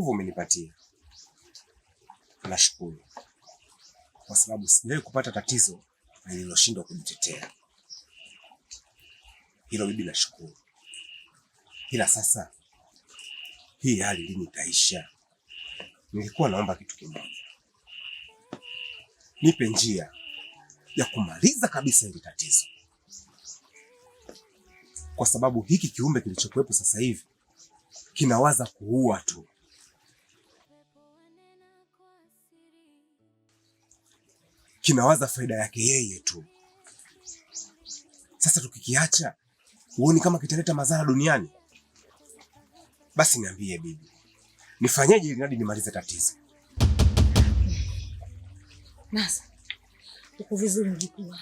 nguvu umenipatia. Nashukuru. Kwa sababu sijawahi kupata tatizo nililoshindwa kujitetea. Hilo bibi nashukuru. Ila sasa hii hali lini itaisha? Nilikuwa naomba kitu kimoja. Nipe njia ya kumaliza kabisa hili tatizo. Kwa sababu hiki kiumbe kilichokuwepo sasa hivi kinawaza kuua tu. Kinawaza faida yake yeye tu. Sasa tukikiacha, huoni kama kitaleta madhara duniani? Basi niambie bibi, nifanyeje ili nadi nimalize tatizo? Naza, uko vizuri mjukuu.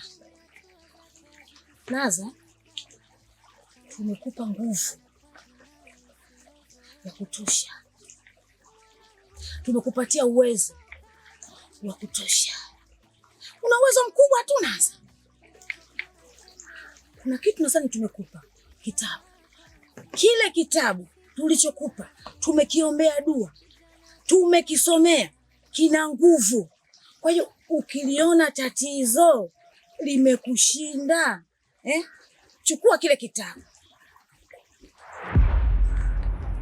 Naza, tumekupa nguvu ya kutosha. Tumekupatia uwezo wa kutosha. Una uwezo mkubwa tu Naza. Kuna kitu nadhani tumekupa, kitabu. Kile kitabu tulichokupa, tumekiombea dua, tumekisomea, kina nguvu. Kwa hiyo ukiliona tatizo limekushinda, chukua kile kitabu.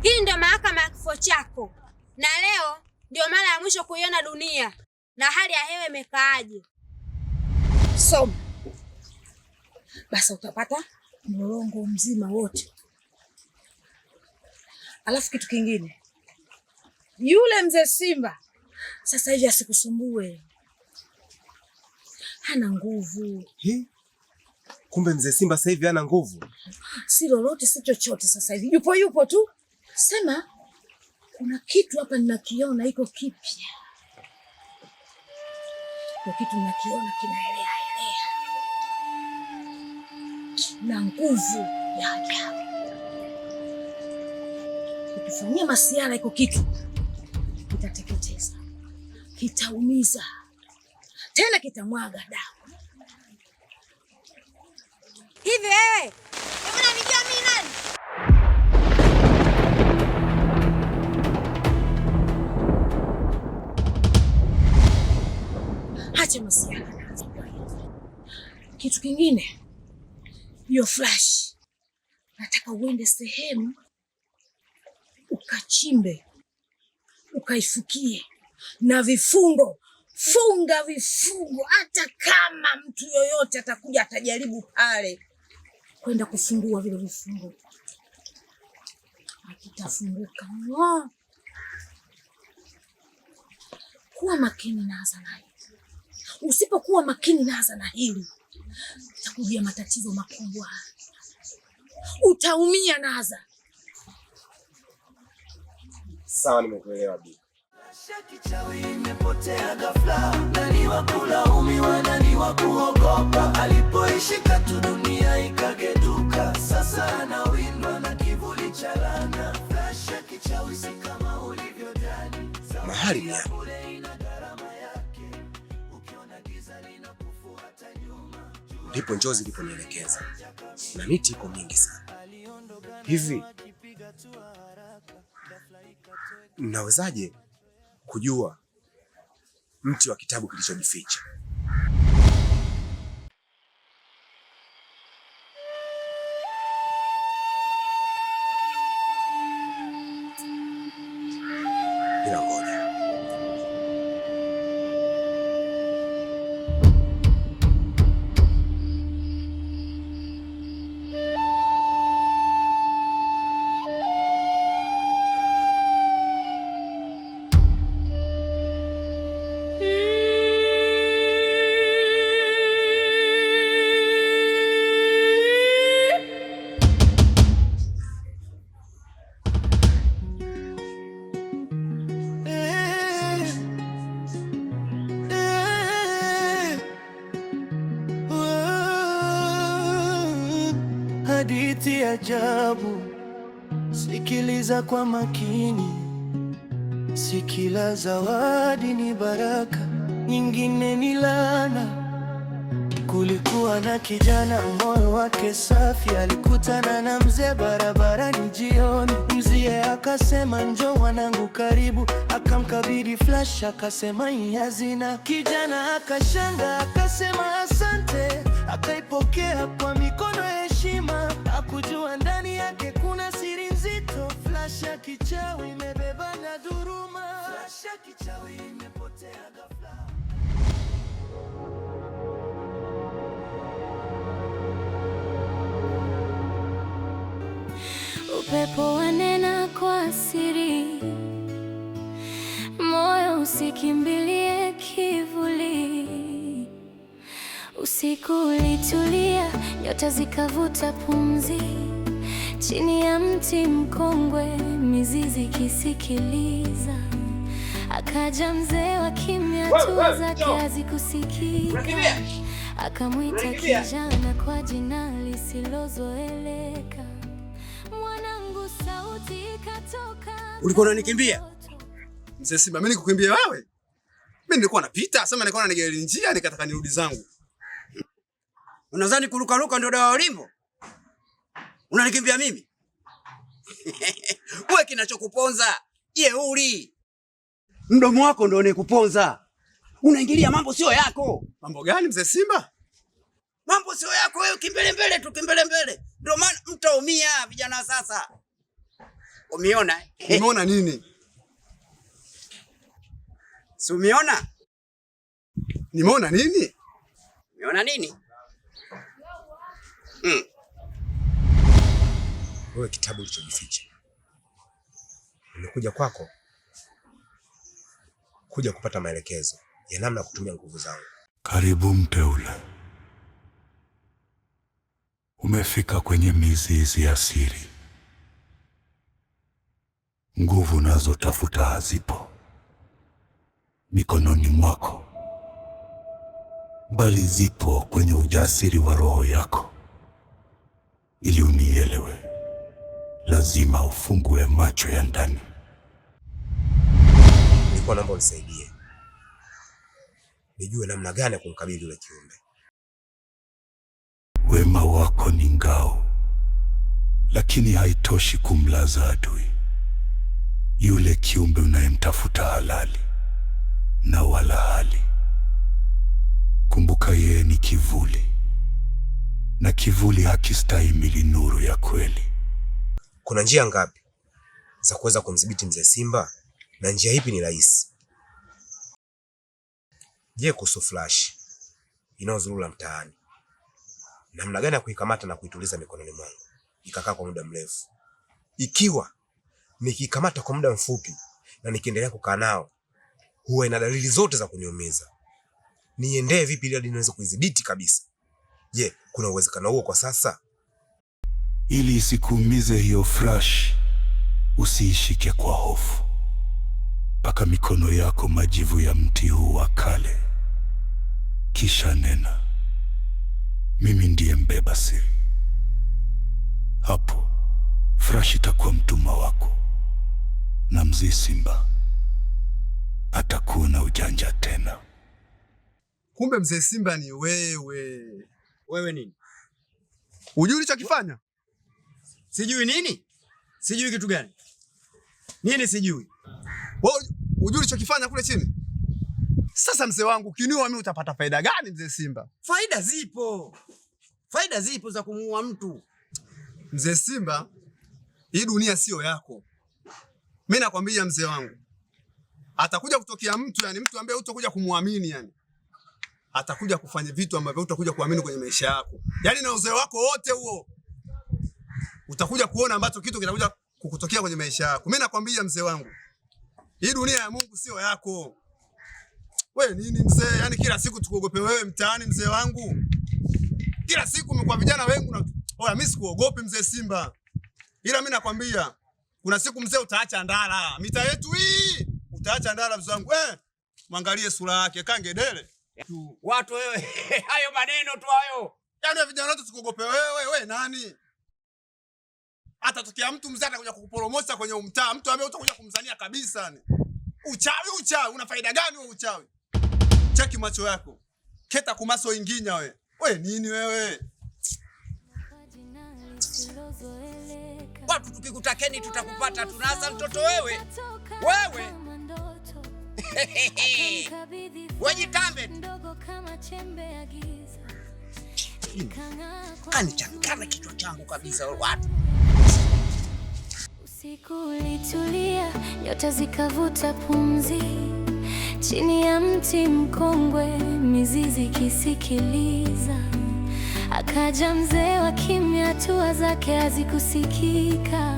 Hii ndio mahakama ya kifo chako. Na leo ndio mara ya mwisho kuiona dunia. Na hali ya hewa imekaaje? Soma. Basi utapata mlolongo mzima wote. Alafu kitu kingine, yule mzee Simba sasa hivi asikusumbue. Hana nguvu. Kumbe mzee Simba sasa hivi hana nguvu? Si lolote si chochote sasa hivi. Yupo tu. Sema kuna kitu hapa ninakiona iko kipya. Kwa kitu ninakiona kinaelea na nguvu ya ajabu. Ukifanyia masiara iko kitu kitateketeza, kitaumiza, tena kitamwaga damu. Hivi wewe, unanijua mimi nani? Acha masiara. Kitu kingine, hiyo flash nataka uende sehemu ukachimbe, ukaifukie na vifungo. Funga vifungo, hata kama mtu yoyote atakuja atajaribu pale kwenda kufungua vile vifungo, akitafunguka. Kuwa makini Naza na hili. Usipokuwa makini Naza na hili, utakujia matatizo makubwa. Utaumia Naza. Sawa, nimekuelewa bibi. Kichawi imepotea ghafla, nani wa kulaumiwa, nani wa kuogopa? Alipoishika tu dunia ikageduka, sasa anawindwa na kivuli cha laana. Flasha kichawi si kama ulivyodhani, mahali ni hapo. Ndipo njozi iliponielekeza, na miti iko mingi sana. Hivi nawezaje kujua mti wa kitabu kilichojificha? Hadithi ajabu, sikiliza kwa makini. Si kila zawadi ni baraka, nyingine ni laana. Kulikuwa na kijana moyo wake safi, alikutana na mzee barabarani jioni. Mzee akasema njoo mwanangu karibu, akamkabidhi flash akasema hii hazina. Kijana akashanga akasema asante, akaipokea kwa mikono ya heshima. Hakujua ndani yake kuna siri nzito, flash ya kichawi imebeba na dhuruma. Flash ya kichawi imepotea ghafla. Upepo wanena kwa siri, moyo usikimbilie kivuli. Usiku ulitulia, nyota zikavuta pumzi, chini ya mti mkongwe, mizizi kisikiliza. Akaja mzee wa kimya, tu zake hazikusikika. Akamwita kijana kwa jina lisilozoeleka. Mwanangu, sauti ikatoka. Ulikuwa unanikimbia? Mzee Simba, mimi nikukimbia wewe? Mimi nilikuwa napita, sema nikaona nigeulie njia nikataka nirudi zangu. Unadhani kurukaruka ndio dawa ulimbo? Unanikimbia mimi? Wewe kinachokuponza jeuri. Mdomo wako ndio unikuponza. Unaingilia mambo sio yako. Mambo gani Mzee Simba? Mambo sio yako wewe, kimbele mbele tu, kimbele mbele. Ndio maana mtaumia vijana sasa. Umeona? Umeona nini? Si umeona? Nimeona nini? Umeona nini? Wewe kitabu ulichojificha. Nimekuja kwako kuja kupata maelekezo ya namna kutumia nguvu zangu. Karibu mteule. Umefika kwenye mizizi ya siri. Nguvu nazo tafuta hazipo mikononi mwako, bali zipo kwenye ujasiri wa roho yako. Ili unielewe, lazima ufungue macho ya ndani. Nilikuwa naomba unisaidie nijue namna gani ya kumkabili yule kiumbe. Wema wako ni ngao, lakini haitoshi kumlaza adui. Yule kiumbe unayemtafuta halali na wala hali. Kumbuka yeye ni kivuli, na kivuli hakistahimili nuru ya kweli. Kuna njia ngapi za kuweza kumdhibiti Mzee Simba, na njia ipi ni rahisi? Je, kuhusu flash inayozurura mtaani, namna gani ya kuikamata na kuituliza mikononi mwangu ikakaa kwa muda mrefu? Ikiwa nikikamata kwa muda mfupi na nikiendelea kukaa nao, huwa ina dalili zote za kuniumiza. Niendee vipi ili niweze kuidhibiti kabisa? Je, kuna uwezekano huo kwa sasa? Ili isikuumize hiyo flash, usiishike kwa hofu. Paka mikono yako majivu ya mti huu wa kale, kisha nena, mimi ndiye mbeba siri. Hapo flash itakuwa mtumwa wako, na Mzee Simba atakuwa na ujanja tena. Kumbe Mzee Simba ni wewe. Wewe nini? Ujui ulichokifanya? Sijui nini? Sijui kitu gani? Nini sijui? Wewe ujui ulichokifanya kule chini? Sasa mzee wangu, kiniua mimi utapata faida gani Mzee Simba? Faida zipo. Faida zipo za kumuua mtu. Mzee Simba, hii dunia sio yako. Mimi nakwambia mzee wangu, atakuja kutokea mtu, yani mtu ambaye utakuja kumuamini, yani atakuja kufanya vitu ambavyo utakuja kuamini kwenye maisha yako. Yani na uzee wako wote huo utakuja kuona ambacho kitu kitakuja kukutokea kwenye maisha yako. Mimi nakwambia mzee wangu, hii dunia ya Mungu sio yako. Wewe nini mzee? Yani kila siku tukuogope wewe mtaani mzee wangu. Kila siku umekuwa vijana wengi na oya, mimi sikuogopi Mzee Simba. Ila mimi nakwambia kuna siku mzee utaacha ndala. Mita yetu hii utaacha ndala mzee wangu. Mwangalie sura yake kangedele. Watu wewe hayo maneno tu hayo. Yaani vijana wote tukuogope wewe nani? Hata tukia mtu mzee atakuja kukuporomosha kwenye umtaa, mtu ambaye utakuja kumzania kabisa ni. Uchawi una faida gani wewe uchawi? Cheki macho yako. Keta kumaso inginya wewe. We nini wewe? Watu tukikutakeni tutakupata, tunaanza mtoto wewe. Wewe. Wajitambe. Kanichanganya kichwa changu kabisa watu. Usiku ulitulia, nyota zikavuta pumzi. Chini ya mti mkongwe, mizizi kisikiliza. Akaja mzee wa kimya, hatua zake hazikusikika.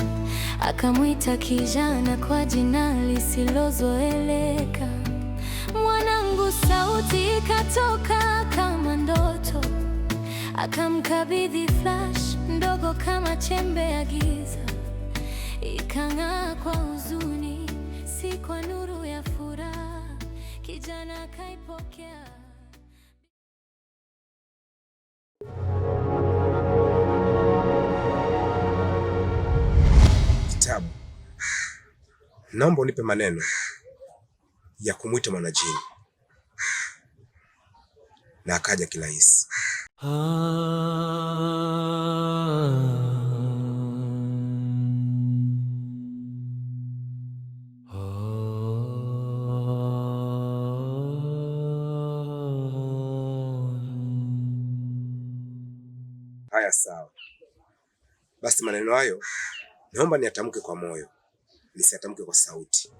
Akamwita kijana kwa jina lisilozoeleka. Mwanangu, sauti ikatoka kama ndoto. Akamkabidhi flash ndogo kama chembe ya giza. Ikang'aa kwa huzuni, si kwa nuru ya furaha. Kijana akaipokea. Kitabu, naomba unipe maneno ya kumwita Mwanajini. Na akaja kirahisi. Haya, sawa. Basi maneno hayo naomba niyatamke kwa moyo, nisiyatamke kwa sauti.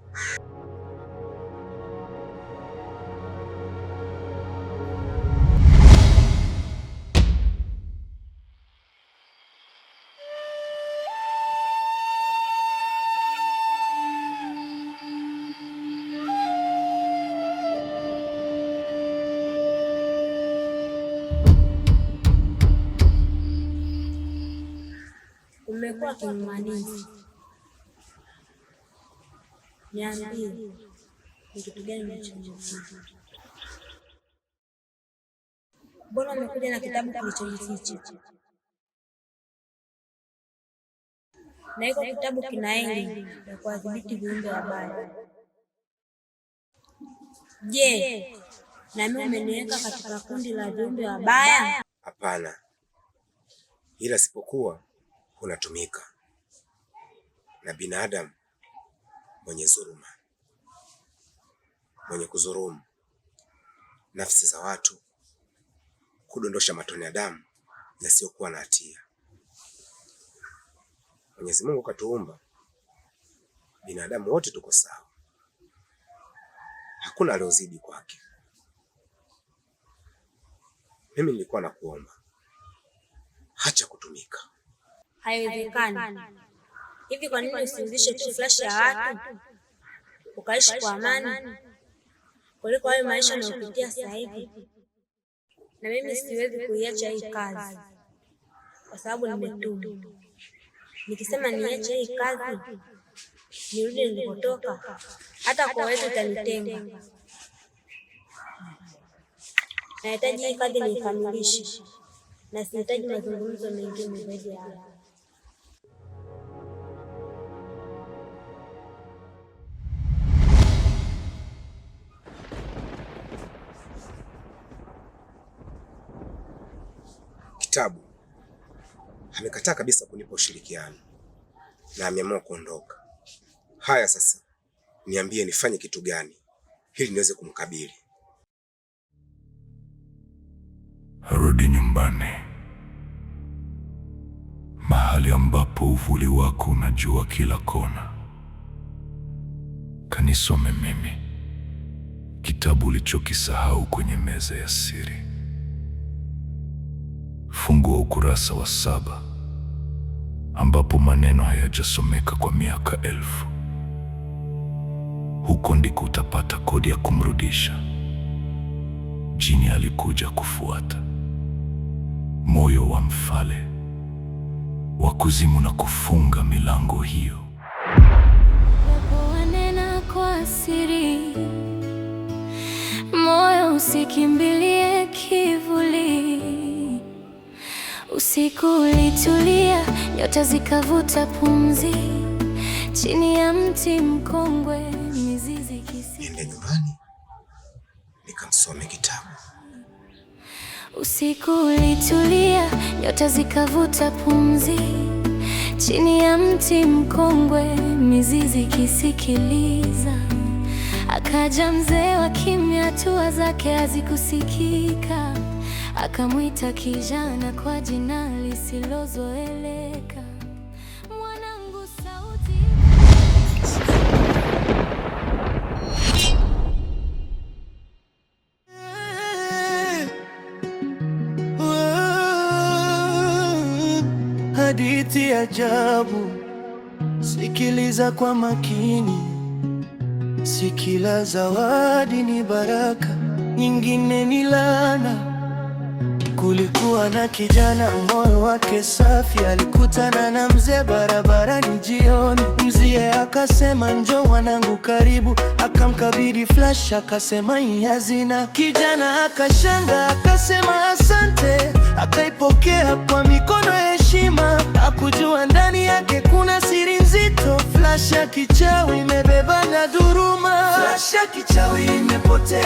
Umekuwa kimanizi. Niambie, ni kitu gani unachojificha? Mbona umekuja na kitabu kilichojificha? Na hiko kitabu kina elimu ya kuwadhibiti viumbe wabaya. Je, na mimi umeniweka katika kundi la viumbe wabaya? Hapana, ila sipokuwa unatumika na binadamu mwenye dhuluma, mwenye kudhulumu nafsi za watu, kudondosha matone ya damu yasiyokuwa na hatia. Mwenyezi Mungu katuumba binadamu wote tuko sawa, hakuna aliozidi kwake. Mimi nilikuwa nakuomba, acha kutumika. Haiwezekani. Hivi kwa nini usiuzishe tu flash ya watu ukaishi kwa amani kuliko hayo maisha unayopitia sasa hivi? Na mimi siwezi kuiacha hii kazi kwa sababu nimetumwa. Nikisema niache hii kazi nirudi nilipotoka, hata kwa wetu utanitenga. Nahitaji hii kazi niikamilishe na sihitaji mazungumzo mengine zaidi ya hayo. Kitabu amekataa kabisa kunipa ushirikiano na ameamua kuondoka. Haya sasa, niambie nifanye kitu gani ili niweze kumkabili? Rudi nyumbani, mahali ambapo uvuli wako unajua kila kona. Kanisome mimi kitabu ulichokisahau kwenye meza ya siri. Fungua ukurasa wa 7 ambapo maneno hayajasomeka kwa miaka 1000. Huko ndiko utapata kodi ya kumrudisha. Jini alikuja kufuata moyo wa mfalme wa kuzimu na kufunga milango hiyo. Pepo wanena kwa siri, moyo usikimbilie kivuli. Usiku ulitulia, nyota zikavuta pumzi. Chini ya mti mkongwe, mizizi Niende nyumbani nikamsome kitabu. Usiku ulitulia, nyota zikavuta pumzi, chini ya mti mkongwe, mizizi kisikiliza. Akaja mzee wa kimya, hatua zake hazikusikika. Akamwita kijana kwa jina lisilozoeleka. Mwanangu, sauti hadithi ajabu. Sikiliza kwa makini, si kila zawadi ni baraka, nyingine ni laana. Kulikuwa na kijana, moyo wake safi, alikutana na mzee barabarani jioni. Mzee akasema, njoo mwanangu karibu, akamkabidhi flash, akasema hii hazina. Kijana akashanga, akasema asante, akaipokea kwa mikono ya heshima. Hakujua ndani yake kuna siri nzito, flash ya kichawi imebeba na dhuruma. Flash ya kichawi imepotea